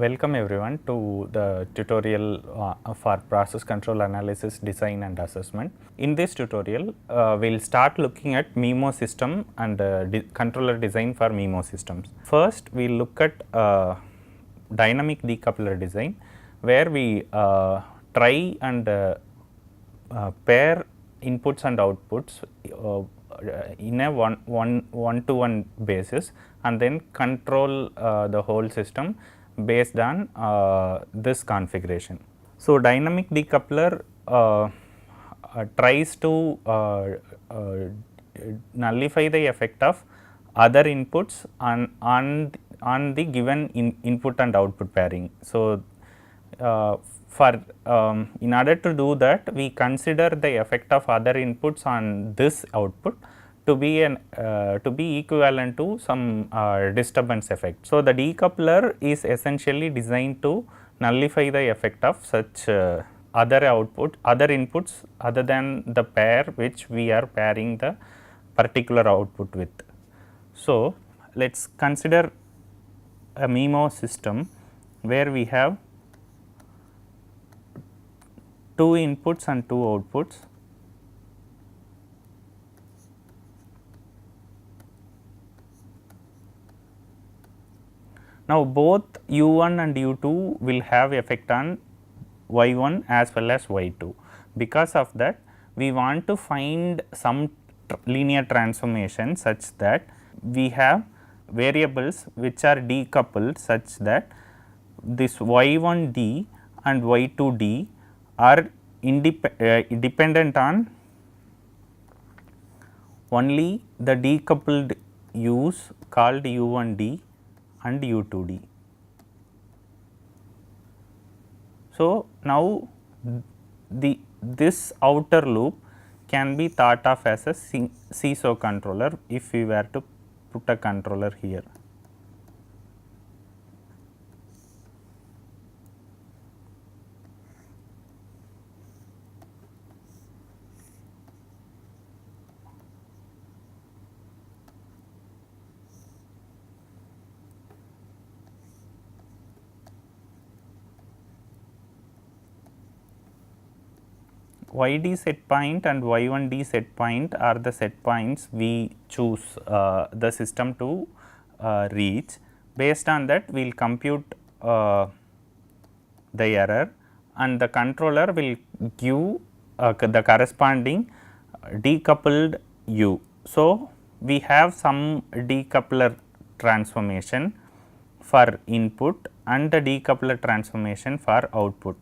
Welcome everyone to the tutorial for process control analysis, design and assessment. In this tutorial, we will start looking at MIMO system and controller design for MIMO systems. First, we will look at dynamic decoupler design, where we try and pair inputs and outputs in a one-to-one basis, and then control the whole system based on this configuration. So, dynamic decoupler tries to nullify the effect of other inputs on the given input and output pairing. So, in order to do that, we consider the effect of other inputs on this output to be equivalent to some disturbance effect. So, the decoupler is essentially designed to nullify the effect of such other inputs other than the pair which we are pairing the particular output with. So, let us consider a MIMO system where we have two inputs and two outputs. Now, both U1 and U2 will have effect on Y1 as well as Y2. Because of that, we want to find some linear transformation such that we have variables which are decoupled such that this Y1d and Y2d are dependent on only the decoupled U's called U1d and U2d. So, now this outer loop can be thought of as a seesaw controller if we were to put a controller here. YD set point and Y1D set point are the set points we choose the system to reach. Based on that, we will compute the error, and the controller will give the corresponding decoupled U. So, we have some decoupler transformation for input and the decoupler transformation for output.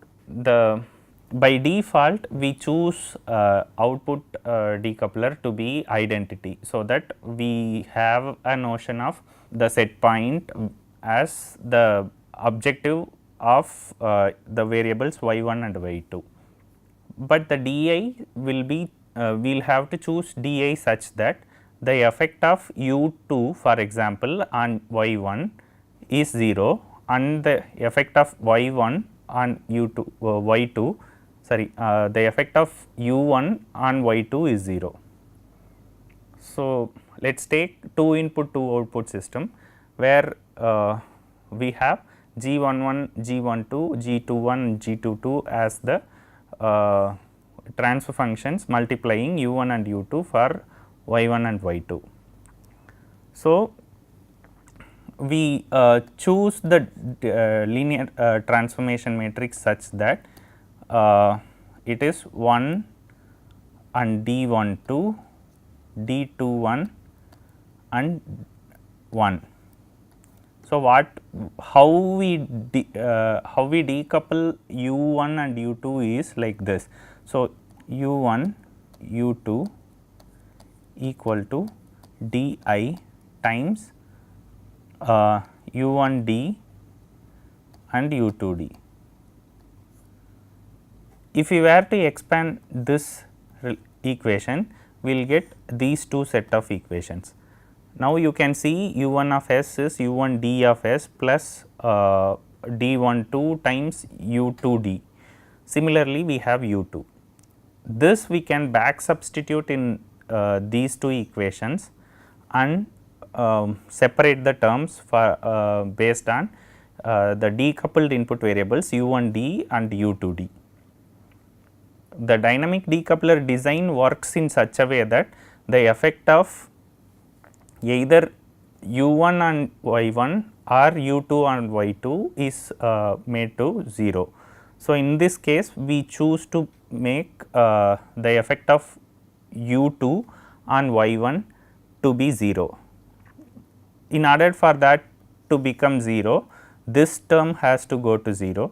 By default, we choose output decoupler to be identity, so that we have a notion of the set point as the objective of the variables y1 and y2. But the di will be we will have to choose di such that the effect of u2, for example, on y1 is 0 and the effect of y1 on u2 y2 the effect of u1 on y2 is 0. So, let us take 2 input 2 output system where we have G11, G12, G21, G22 as the transfer functions multiplying u1 and u2 for y1 and y2. So, we choose the linear transformation matrix such that it is 1 and D12, D21 and 1. So, how we decouple U1 and U2 is like this. So, U1, U2 equal to Di times U1D and U2D. If we were to expand this equation, we will get these two set of equations. Now, you can see U1 of S is U1D of S plus D12 times U2D. Similarly, we have U2. This we can back substitute in these two equations and separate the terms for based on the decoupled input variables u1d and u2d. The dynamic decoupler design works in such a way that the effect of either u1 and y1 or u2 and y2 is made to 0. So, in this case we choose to make the effect of u2 on y1 to be 0. In order for that to become 0, this term has to go to 0.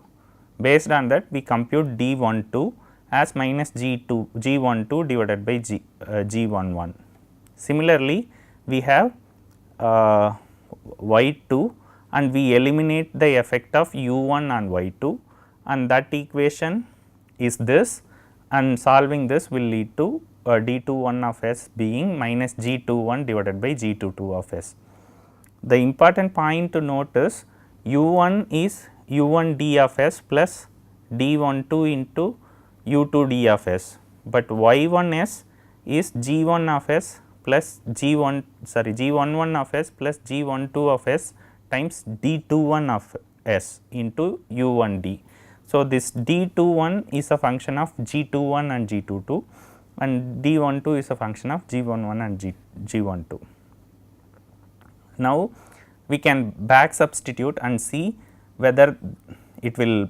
Based on that, we compute d12 as minus g12 divided by g11. Similarly, we have y2 and we eliminate the effect of u1 on y2, and that equation is this, and solving this will lead to d21 of s being minus g21 divided by g22 of s. The important point to note is u1 is u1d of s plus d12 into u2d of s, but y1s is g1 of s plus g11 of s plus g12 of s times d21 of s into u1d. So, this d21 is a function of g21 and g22, and d12 is a function of g11 and g12. Now, we can back substitute and see whether it will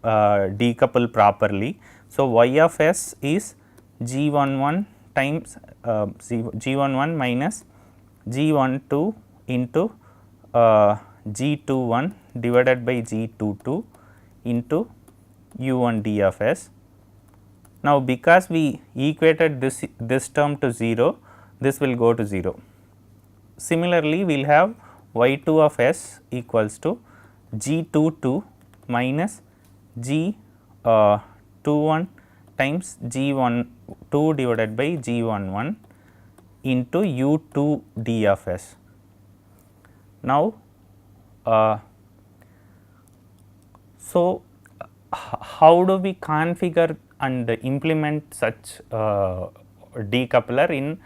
decouple properly. So, y of s is g11 times g11 minus g12 into g21 divided by g22 into u1d of s. Now, because we equated this term to 0, this will go to 0. Similarly, we will have y2 of s equals to g22 minus g21 times g12 divided by g11 into u2d of s. Now, so how do we configure and implement such decoupler in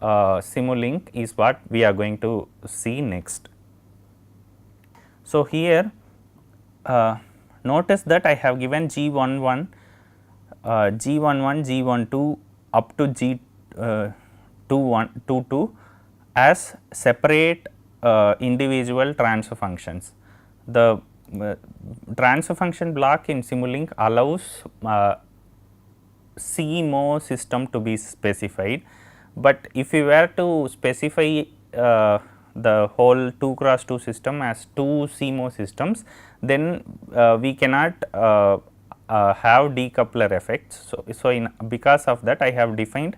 Simulink is what we are going to see next. So, here notice that I have given G11, G12 up to G22 as separate individual transfer functions. The transfer function block in Simulink allows CMOS system to be specified, but if we were to specify the whole 2 cross 2 system as 2 CMOS systems, then we cannot have decoupler effects. So, because of that, I have defined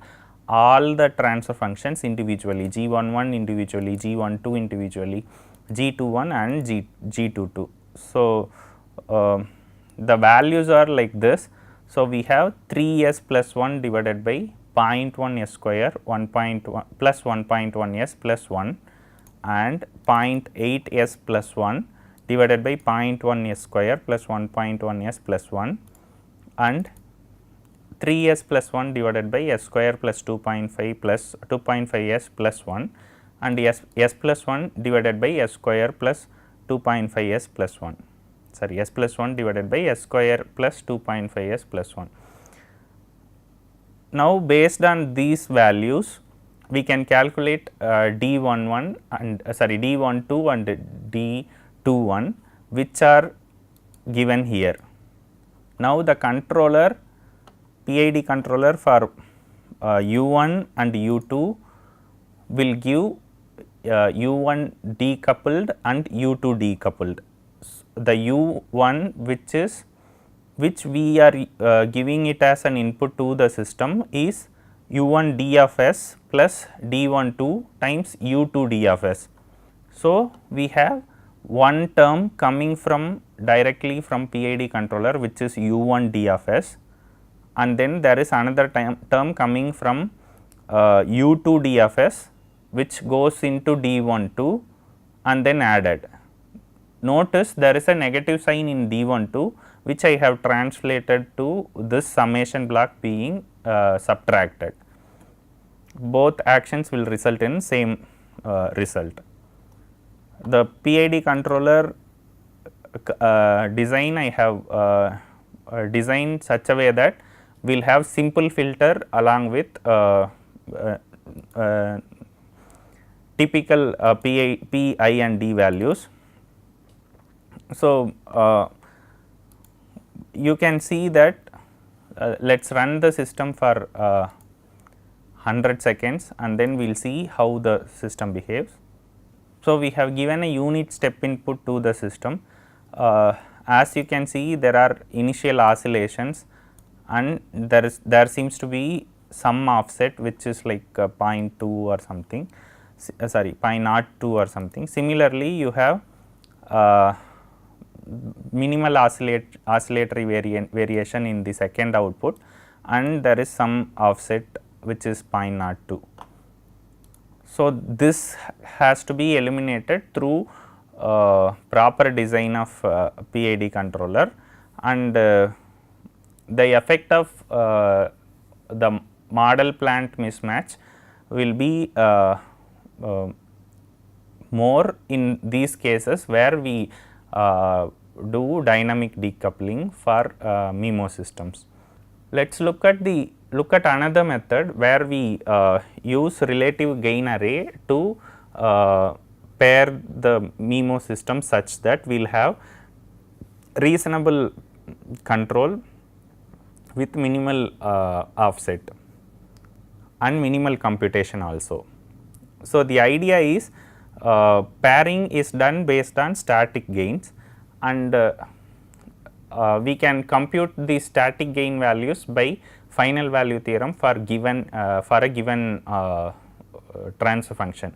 all the transfer functions individually, G11 individually, G12 individually, G21 and G22. So, the values are like this. So, we have 3s plus 1 divided by 0.1 s square 1.1 plus 1.1 s plus 1 and 0.8 s plus 1 divided by 0.1 s square plus 1.1 s plus 1 and 3 s plus 1 divided by s square plus 2.5 plus 2.5 s plus 1 and s plus 1 divided by s square plus 2.5 s plus 1, sorry, s plus 1 divided by s square plus 2.5 s plus 1. Now, based on these values, we can calculate D11 and D12 and D21, which are given here. Now, the controller PID controller for U1 and U2 will give U1 decoupled and U2 decoupled. The U1 which we are giving it as an input to the system is U1d of s plus D12 times U2d of s. So, we have one term coming from directly from PID controller, which is U1d of s, and then there is another term coming from U2d of s, which goes into D12 and then added. Notice there is a negative sign in D12, which I have translated to this summation block being subtracted. Both actions will result in same result. The PID controller design I have designed such a way that we will have simple filter along with typical P, I and D values. So, you can see that let us run the system for 100 seconds and then we will see how the system behaves. So, we have given a unit step input to the system. As you can see, there are initial oscillations and there seems to be some offset which is like 0.2 or something, sorry 0.02 or something. Similarly, you have minimal oscillatory variation in the second output and there is some offset which is 0.02. So, this has to be eliminated through proper design of PID controller, and the effect of the model plant mismatch will be more in these cases where we do dynamic decoupling for MIMO systems. Let us look at another method where we use relative gain array to pair the MIMO system such that we will have reasonable control with minimal offset and minimal computation also. So, the idea is pairing is done based on static gains, and we can compute the static gain values by final value theorem for given for a given transfer function.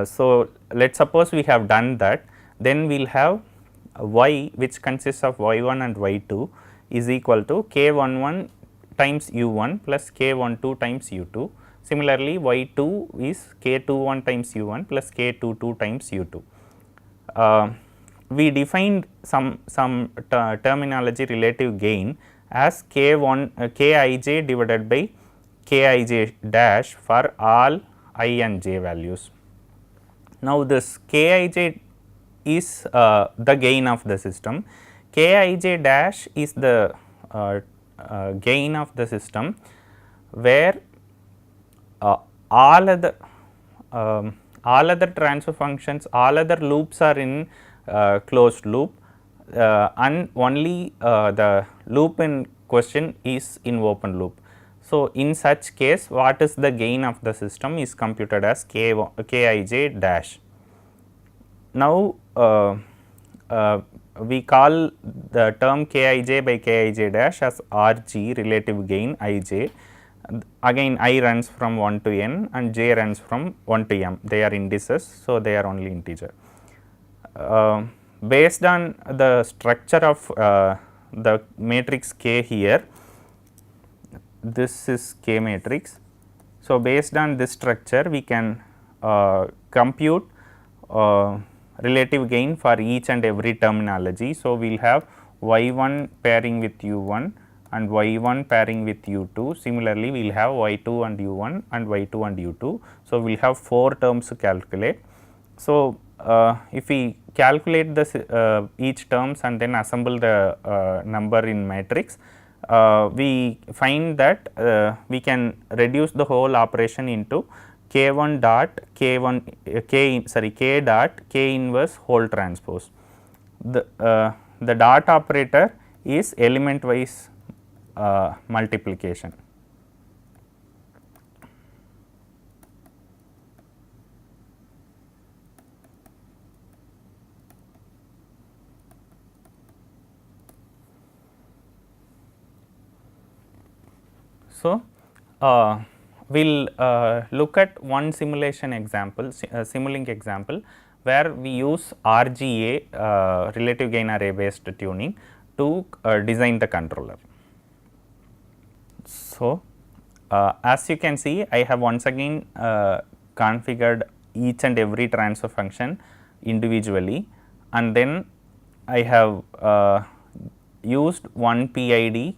So, let us suppose we have done that, then we will have y which consists of y1 and y2 is equal to k11 times u1 plus k12 times u2. Similarly, y2 is k21 times u1 plus k22 times u2. We defined some terminology relative gain as Kij divided by Kij dash for all I and j values. Now, this Kij is the gain of the system, Kij dash is the gain of the system where all other transfer functions, all other loops are in closed loop and only the loop in question is in open loop. So, in such case what is the gain of the system is computed as Kij dash. Now, we call the term Kij by Kij dash as Rg relative gain Ij. Again I runs from 1 to n and j runs from 1 to m, they are indices, so they are only integer. Based on the structure of the matrix K here, this is K matrix. So, based on this structure we can compute relative gain for each and every terminology. So, we will have y1 pairing with u1 and y1 pairing with u2. Similarly, we will have y2 and u1 and y2 and u2. So, we will have 4 terms to calculate. So, if we calculate this each terms and then assemble the number in matrix, we find that we can reduce the whole operation into k1 dot k dot k inverse whole transpose. The dot operator is element wise multiplication. So, we will look at one simulation example, Simulink example, where we use RGA relative gain array based tuning to design the controller. So, as you can see, I have once again configured each and every transfer function individually, and then I have used one PID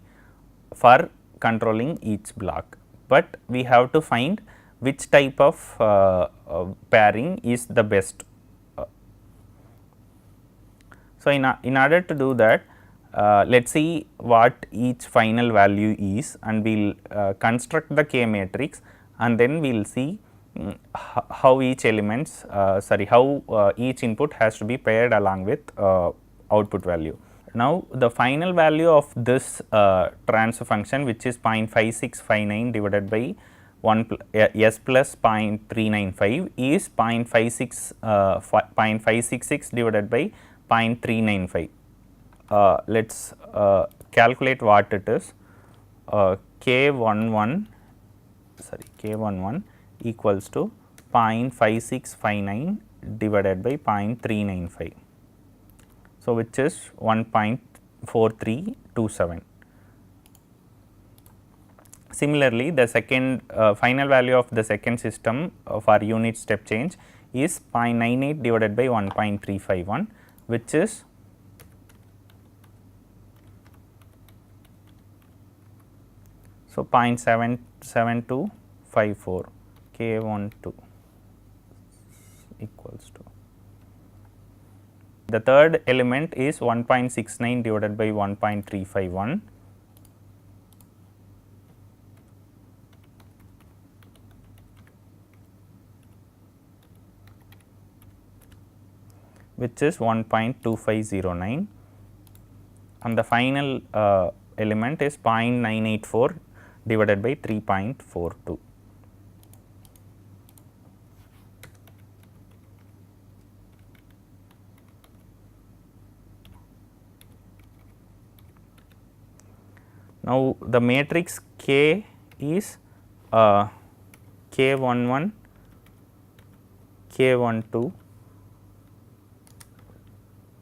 for controlling each block, but we have to find which type of pairing is the best. So, in order to do that, let us see what each final value is, and we will construct the K matrix, and then we will see how each elements how each input has to be paired along with output value. Now, the final value of this transfer function, which is 0.5659 divided by 1 s plus 0.395 is 0.566 divided by 0.395. Let us calculate what it is. K11 equals to 0.5659 divided by 0.395. So, which is 1.4327. Similarly, the second final value of the second system for unit step change is 0.98 divided by 1.351, which is so 0.77254 K12 equals to. The third element is 1.69 divided by 1.351, which is 1.2509, and the final element is 0.984 divided by 3.42. Now, the matrix K is K11, K12,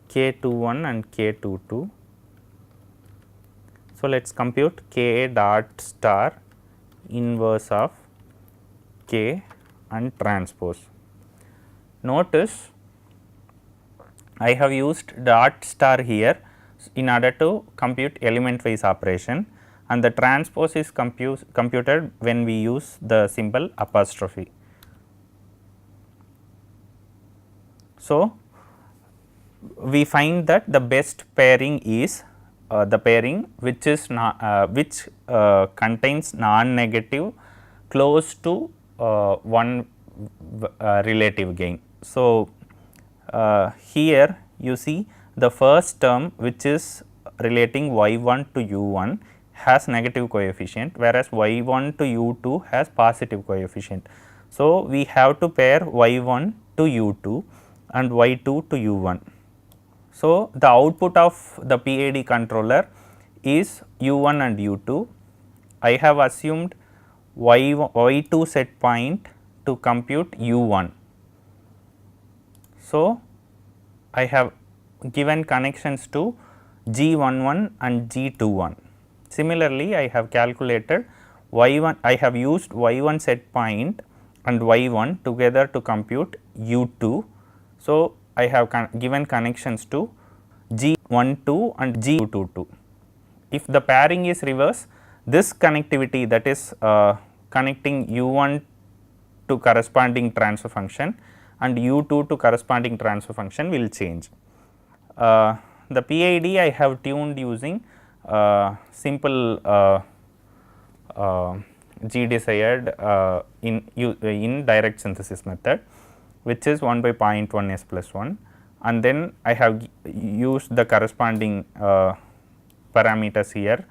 K21 and K22. So, let us compute K dot star inverse of K and transpose. Notice I have used dot star here in order to compute element wise operation, and the transpose is computed when we use the symbol apostrophe. So, we find that the best pairing is the pairing which is contains non-negative close to 1 relative gain. So, here you see the first term which is relating y1 to u1 has negative coefficient, whereas y1 to u2 has positive coefficient. So, we have to pair y1 to u2 and y2 to u1. So, the output of the PID controller is u1 and u2. I have assumed y2 set point to compute u1. So, I have given connections to G11 and G21. Similarly, I have calculated y1, I have used y1 set point and y1 together to compute u2. So, I have given connections to G12 and G22. If the pairing is reverse, this connectivity, that is connecting u1 to corresponding transfer function and u2 to corresponding transfer function will change. The PID I have tuned using simple G desired in direct synthesis method, which is 1 by 0.1 s plus 1, and then I have used the corresponding parameters here,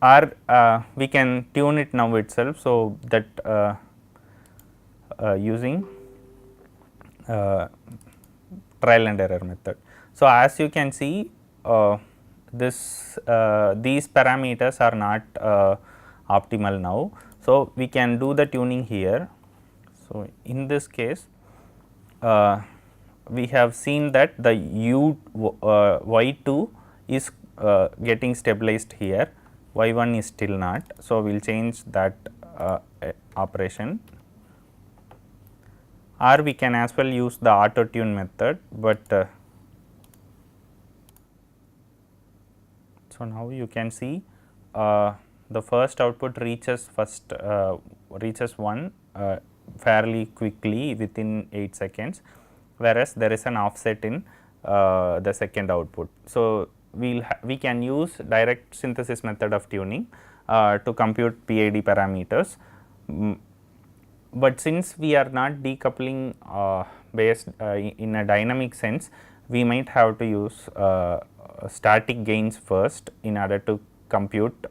or we can tune it now itself. So, that using trial and error method. So, as you can see, these parameters are not optimal now. So, we can do the tuning here. So, in this case, we have seen that the y2 is getting stabilized here, y1 is still not. So, we will change that operation, or we can as well use the auto tune method, but so now you can see the first output reaches reaches 1 fairly quickly within 8 seconds, whereas there is an offset in the second output. So, we can use direct synthesis method of tuning to compute PID parameters. But since we are not decoupling based in a dynamic sense, we might have to use static gains first in order to compute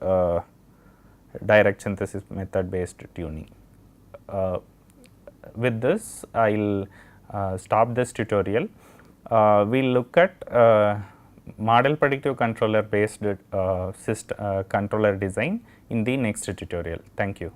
direct synthesis method based tuning. With this, I will stop this tutorial. We will look at model predictive controller based controller design in the next tutorial. Thank you.